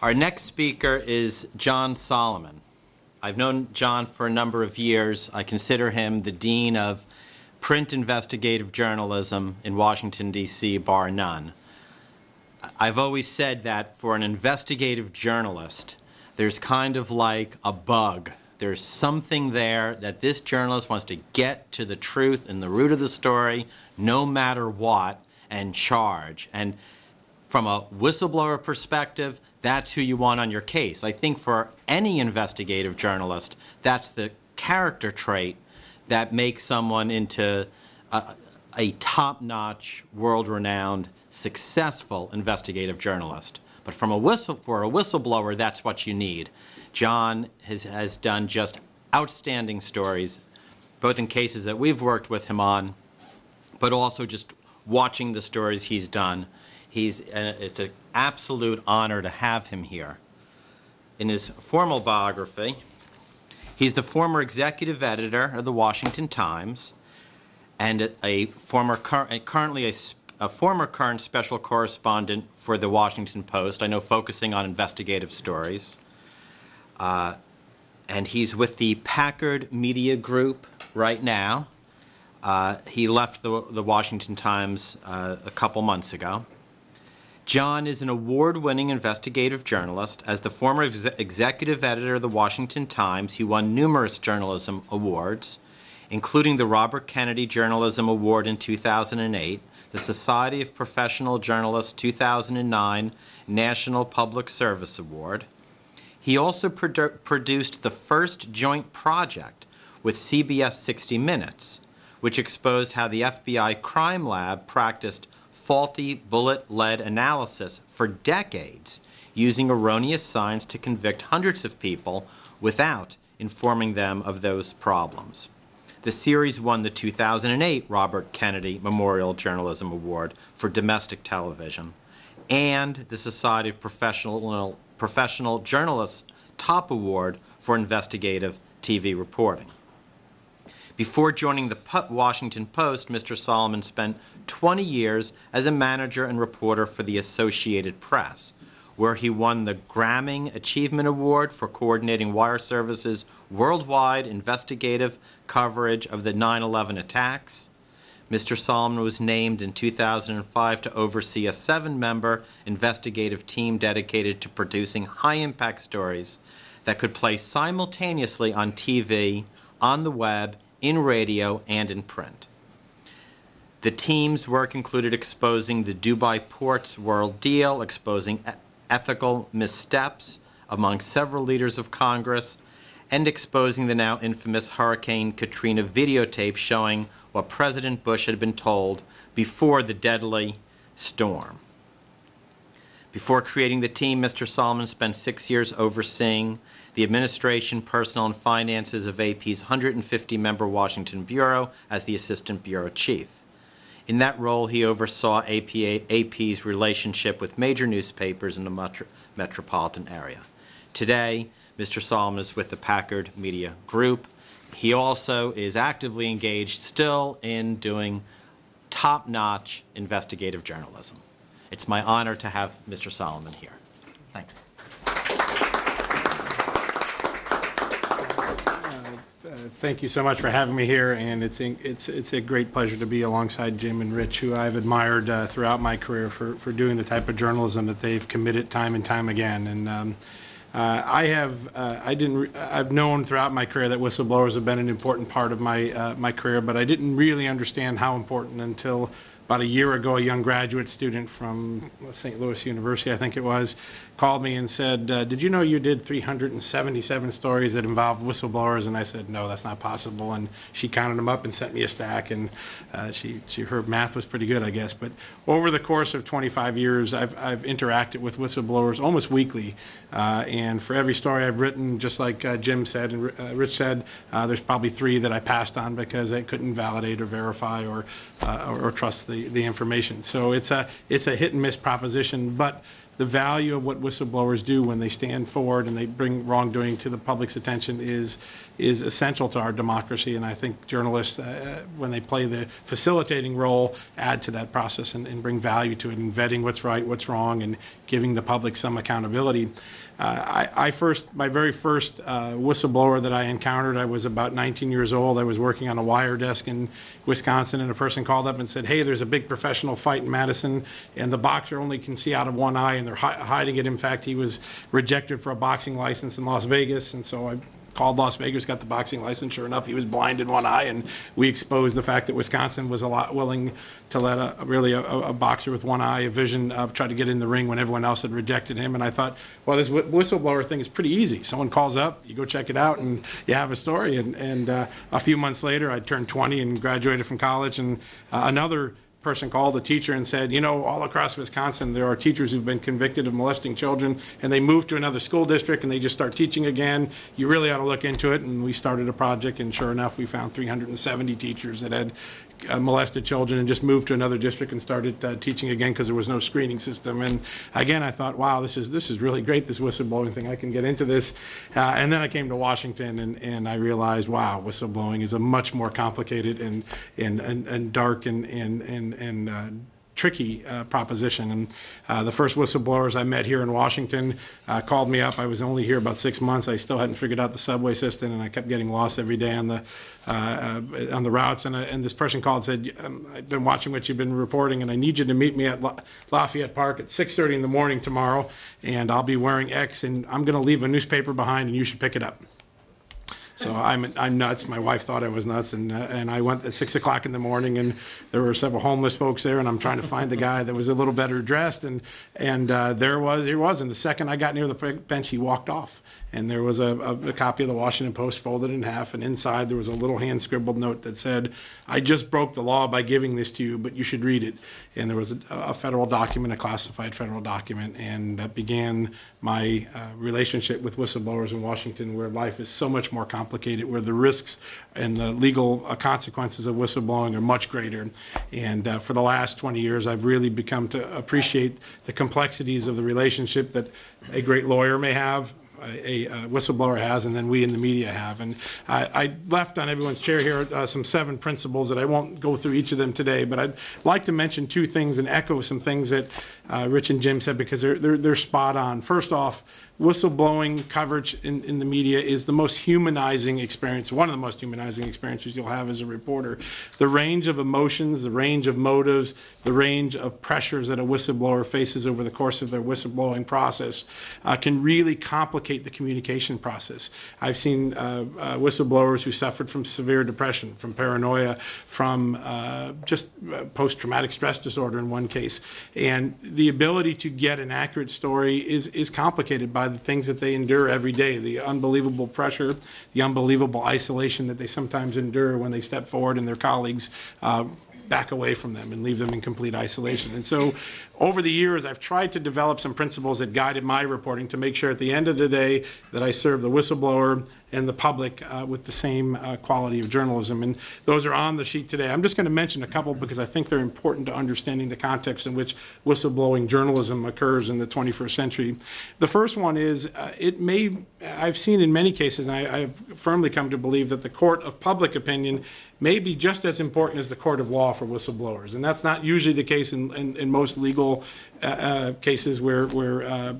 Our next speaker is John Solomon. I've known John for a number of years. I consider him the dean of print investigative journalism in Washington, D.C., bar none. I've always said that for an investigative journalist, there's kind of like a bug. There's something there that this journalist wants to get to the truth and the root of the story, no matter what, and charge. And from a whistleblower perspective, that's who you want on your case. I think for any investigative journalist, that's the character trait that makes someone into a top-notch, world-renowned, successful investigative journalist. But for a whistleblower, that's what you need. John has done just outstanding stories, both in cases that we've worked with him on, but also just watching the stories he's done. It's an absolute honor to have him here. In his formal biography, he's the former executive editor of the Washington Times and currently a former current special correspondent for the Washington Post, I know focusing on investigative stories. And he's with the Packard Media Group right now. He left the Washington Times a couple months ago. John is an award-winning investigative journalist. As the former executive editor of the Washington Times, he won numerous journalism awards, including the Robert Kennedy Journalism Award in 2008, the Society of Professional Journalists 2009 National Public Service Award. He also produced the first joint project with CBS 60 Minutes, which exposed how the FBI crime lab practiced faulty bullet-lead analysis for decades, using erroneous science to convict hundreds of people without informing them of those problems. The series won the 2008 Robert Kennedy Memorial Journalism Award for domestic television and the Society of Professional Journalists Top Award for investigative TV reporting. Before joining the Washington Post, Mr. Solomon spent 20 years as a manager and reporter for the Associated Press, where he won the Grammy Achievement Award for coordinating wire services worldwide investigative coverage of the 9/11 attacks. Mr. Solomon was named in 2005 to oversee a 7-member investigative team dedicated to producing high-impact stories that could play simultaneously on TV, on the web, in radio, and in print. The team's work included exposing the Dubai Ports world deal, exposing ethical missteps among several leaders of Congress, and exposing the now infamous Hurricane Katrina videotape showing what President Bush had been told before the deadly storm. Before creating the team, Mr. Solomon spent 6 years overseeing the administration, personnel, and finances of AP's 150-member Washington Bureau as the Assistant Bureau Chief. In that role, he oversaw AP's relationship with major newspapers in the metropolitan area. Today, Mr. Solomon is with the Packard Media Group. He also is actively engaged still in doing top-notch investigative journalism. It's my honor to have Mr. Solomon here. Thank you. Thank you so much for having me here, and it's a great pleasure to be alongside Jim and Rich, who I've admired throughout my career for doing the type of journalism that they've committed time and time again. And I've known throughout my career that whistleblowers have been an important part of my career, but I didn't really understand how important until about a year ago. A young graduate student from St. Louis University, I think it was, called me and said, did you know you did 377 stories that involved whistleblowers? And I said, no, that's not possible. And she counted them up and sent me a stack, and her math was pretty good, I guess. But over the course of 25 years, I've interacted with whistleblowers almost weekly. And for every story I've written, just like Jim said and Rich said, there's probably 3 that I passed on because I couldn't validate or verify or trust the information. So it's a hit and miss proposition. But the value of what whistleblowers do when they stand forward and they bring wrongdoing to the public's attention is essential to our democracy. And I think journalists, when they play the facilitating role, add to that process and bring value to it, and vetting what's right, what's wrong, and giving the public some accountability. My very first whistleblower that I encountered, I was about 19 years old. I was working on a wire desk in Wisconsin, and a person called up and said, "Hey, there's a big professional fight in Madison, and the boxer only can see out of one eye, and they're hiding it. In fact, he was rejected for a boxing license in Las Vegas." And so I called Las Vegas, got the boxing license. Sure enough, he was blind in one eye, and we exposed the fact that Wisconsin was a lot willing to let a boxer with one eye, a vision, try to get in the ring when everyone else had rejected him. And I thought, well, this whistleblower thing is pretty easy. Someone calls up, you go check it out, and you have a story. And a few months later, I turned 20 and graduated from college, and another person called a teacher and said, you know, all across Wisconsin, there are teachers who've been convicted of molesting children, and they move to another school district and they just start teaching again. You really ought to look into it. And we started a project, and sure enough, we found 370 teachers that had molested children and just moved to another district and started teaching again because there was no screening system. And again, I thought, wow, this is really great, this whistleblowing thing. I can get into this. And then I came to Washington, and I realized, wow, whistleblowing is a much more complicated and dark and tricky proposition. And the first whistleblowers I met here in Washington called me up. I was only here about 6 months. I still hadn't figured out the subway system, and I kept getting lost every day on the routes. And this person called and said, "I've been watching what you've been reporting, and I need you to meet me at Lafayette Park at 6:30 in the morning tomorrow, and I'll be wearing X, and I'm going to leave a newspaper behind, and you should pick it up." So I'm nuts. My wife thought I was nuts, and I went at 6 o'clock in the morning, and there were several homeless folks there, and I'm trying to find the guy that was a little better dressed, and there was. And the second I got near the bench, he walked off, and there was a copy of the Washington Post folded in half, and inside there was a little hand scribbled note that said, "I just broke the law by giving this to you, but you should read it." And there was a federal document, a classified federal document, and that began my relationship with whistleblowers in Washington, where life is so much more complicated, where the risks and the legal consequences of whistleblowing are much greater. And for the last 20 years, I've really become to appreciate the complexities of the relationship that a great lawyer may have, a whistleblower has, and then we in the media have. And I left on everyone's chair here some 7 principles that I won't go through each of them today, but I'd like to mention 2 things and echo some things that Rich and Jim said, because they're spot on. First off, whistleblowing coverage in the media is the most humanizing experience, one of the most humanizing experiences you'll have as a reporter. The range of emotions, the range of motives, the range of pressures that a whistleblower faces over the course of their whistleblowing process can really complicate the communication process. I've seen whistleblowers who suffered from severe depression, from paranoia, from just post-traumatic stress disorder in one case. And the ability to get an accurate story is complicated by the things that they endure every day, the unbelievable pressure, the unbelievable isolation that they sometimes endure when they step forward and their colleagues back away from them and leave them in complete isolation. And so over the years, I've tried to develop some principles that guided my reporting to make sure at the end of the day that I serve the whistleblower and the public with the same quality of journalism. And those are on the sheet today. I'm just going to mention a couple because I think they're important to understanding the context in which whistleblowing journalism occurs in the 21st century. The first one is I've seen in many cases, and I've firmly come to believe that the court of public opinion may be just as important as the court of law for whistleblowers. And that's not usually the case in most legal cases where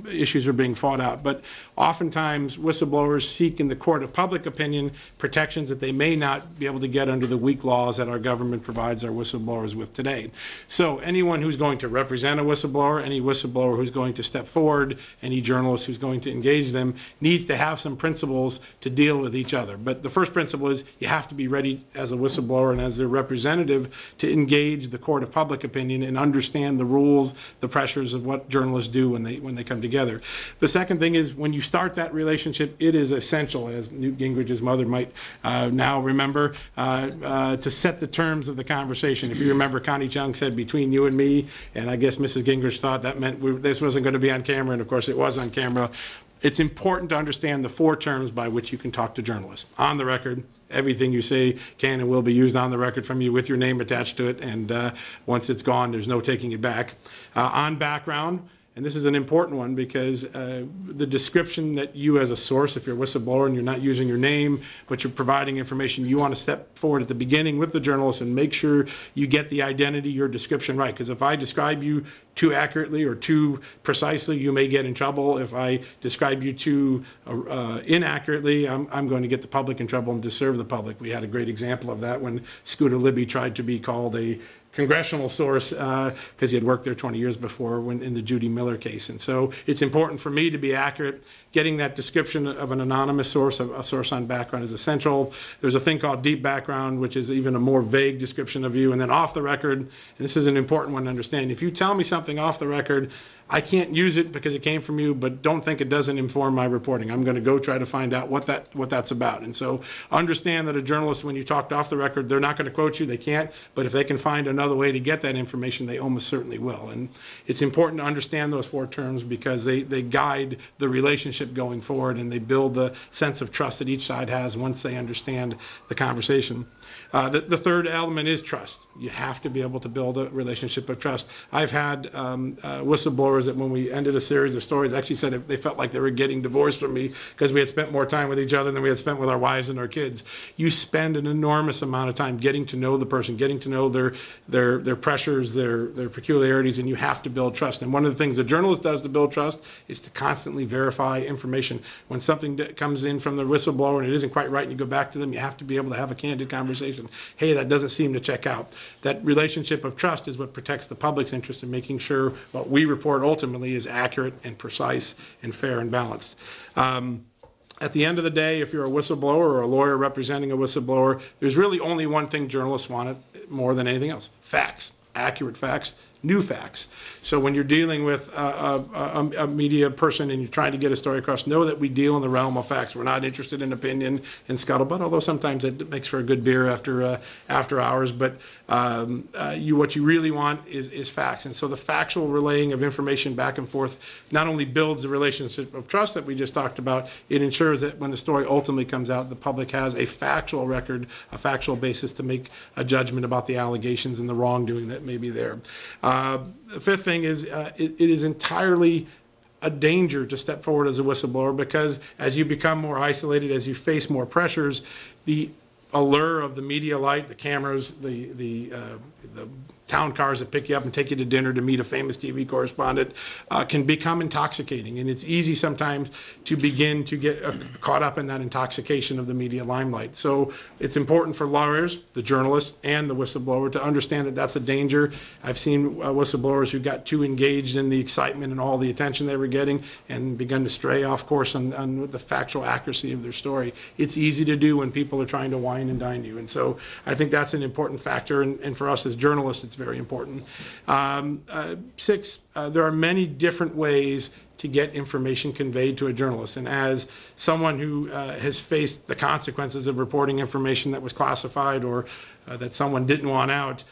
issues are being fought out. But oftentimes whistleblowers seek in the court of public opinion protections that they may not be able to get under the weak laws that our government provides our whistleblowers with today. So anyone who's going to represent a whistleblower, any whistleblower who's going to step forward, any journalist who's going to engage them needs to have some principles to deal with each other. But the first principle is you have to be ready as a whistleblower and as their representative to engage the court of public opinion and understand the rules, the pressures of what journalists do when they come together. The second thing is when you start that relationship, it is essential, as Newt Gingrich's mother might now remember, to set the terms of the conversation. If you remember, Connie Chung said, "Between you and me," and I guess Mrs. Gingrich thought that meant this wasn't going to be on camera, and of course it was on camera. It's important to understand the 4 terms by which you can talk to journalists. On the record, everything you say can and will be used on the record from you with your name attached to it, and once it's gone, there's no taking it back. On background, and this is an important one because the description that you as a source, if you're a whistleblower and you're not using your name, but you're providing information, you want to step forward at the beginning with the journalist and make sure you get the identity, your description right. Because if I describe you too accurately or too precisely, you may get in trouble. If I describe you too inaccurately, I'm going to get the public in trouble and disserve the public. We had a great example of that when Scooter Libby tried to be called a congressional source because he had worked there 20 years before when in the Judy Miller case. And so it's important for me to be accurate. Getting that description of an anonymous source, a source on background, is essential. There's a thing called deep background, which is even a more vague description of you. And then off the record, and this is an important one to understand, if you tell me something off the record, I can't use it because it came from you, but don't think it doesn't inform my reporting. I'm going to go try to find out what that's about. And so understand that a journalist, when you talked off the record, they're not going to quote you, they can't, but if they can find another way to get that information, they almost certainly will. And it's important to understand those four terms because they guide the relationship going forward, and they build the sense of trust that each side has once they understand the conversation. The third element is trust. You have to be able to build a relationship of trust. I've had whistleblowers that when we ended a series of stories actually said they felt like they were getting divorced from me because we had spent more time with each other than we had spent with our wives and our kids. You spend an enormous amount of time getting to know the person, getting to know their pressures, their peculiarities, and you have to build trust. And one of the things a journalist does to build trust is to constantly verify information. When something comes in from the whistleblower and it isn't quite right and you go back to them, you have to be able to have a candid conversation. Hey, that doesn't seem to check out. That relationship of trust is what protects the public's interest in making sure what we report ultimately is accurate and precise and fair and balanced. At the end of the day, if you're a whistleblower or a lawyer representing a whistleblower, there's really only one thing journalists want more than anything else: facts, accurate facts, new facts. So when you're dealing with a media person and you're trying to get a story across, know that we deal in the realm of facts. We're not interested in opinion and scuttlebutt, although sometimes it makes for a good beer after hours. But what you really want is facts. And so the factual relaying of information back and forth not only builds the relationship of trust that we just talked about, it ensures that when the story ultimately comes out, the public has a factual record, a factual basis to make a judgment about the allegations and the wrongdoing that may be there. The fifth thing is it is entirely a danger to step forward as a whistleblower because as you become more isolated, as you face more pressures, the allure of the media light, the cameras, the town cars that pick you up and take you to dinner to meet a famous TV correspondent can become intoxicating. And it's easy sometimes to begin to get caught up in that intoxication of the media limelight. So it's important for lawyers, the journalist, and the whistleblower to understand that that's a danger. I've seen whistleblowers who got too engaged in the excitement and all the attention they were getting and begun to stray off course on the factual accuracy of their story. It's easy to do when people are trying to wine and dine you. And so I think that's an important factor. And for us as journalists, it's very important. Six, there are many different ways to get information conveyed to a journalist. And as someone who has faced the consequences of reporting information that was classified or that someone didn't want out,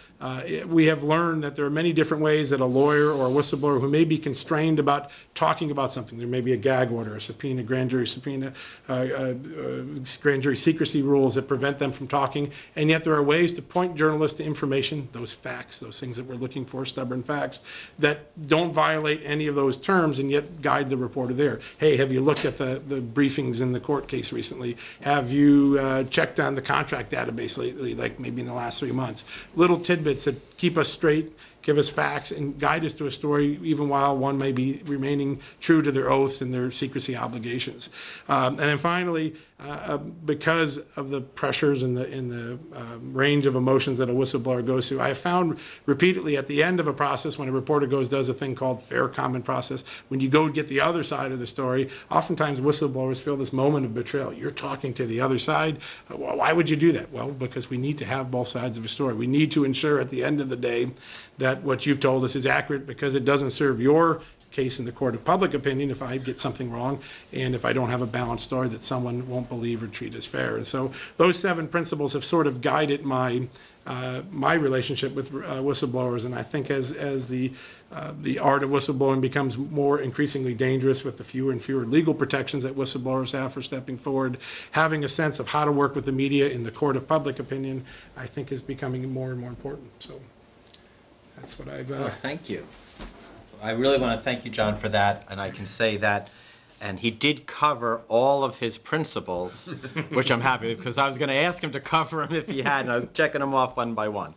we have learned that there are many different ways that a lawyer or a whistleblower who may be constrained about talking about something, there may be a gag order, a subpoena, grand jury subpoena, grand jury secrecy rules that prevent them from talking, and yet there are ways to point journalists to information, those facts, those things that we're looking for, stubborn facts, that don't violate any of those terms and yet guide the reporter there. Hey, have you looked at the briefings in the court case recently? Have you checked on the contract database lately, like maybe in the last 3 months? Little tidbits that keep us straight, give us facts, and guide us to a story even while one may be remaining true to their oaths and their secrecy obligations. And then finally, because of the pressures and the range of emotions that a whistleblower goes through, I have found repeatedly at the end of a process when a reporter does a thing called fair comment process, when you go get the other side of the story, oftentimes whistleblowers feel this moment of betrayal. You're talking to the other side. Why would you do that? Well, because we need to have both sides of a story. We need to ensure at the end of the day that what you've told us is accurate because it doesn't serve your case in the court of public opinion if I get something wrong and if I don't have a balanced story that someone won't believe or treat as fair. And so those 7 principles have sort of guided my relationship with whistleblowers. And I think as the art of whistleblowing becomes more increasingly dangerous with the fewer and fewer legal protections that whistleblowers have for stepping forward, having a sense of how to work with the media in the court of public opinion, I think is becoming more and more important. So that's what I've... Thank you. I really want to thank you, John, for that, and I can say that, and he did cover all of his principles, which I'm happy with, because I was going to ask him to cover them if he had, and I was checking them off one by one.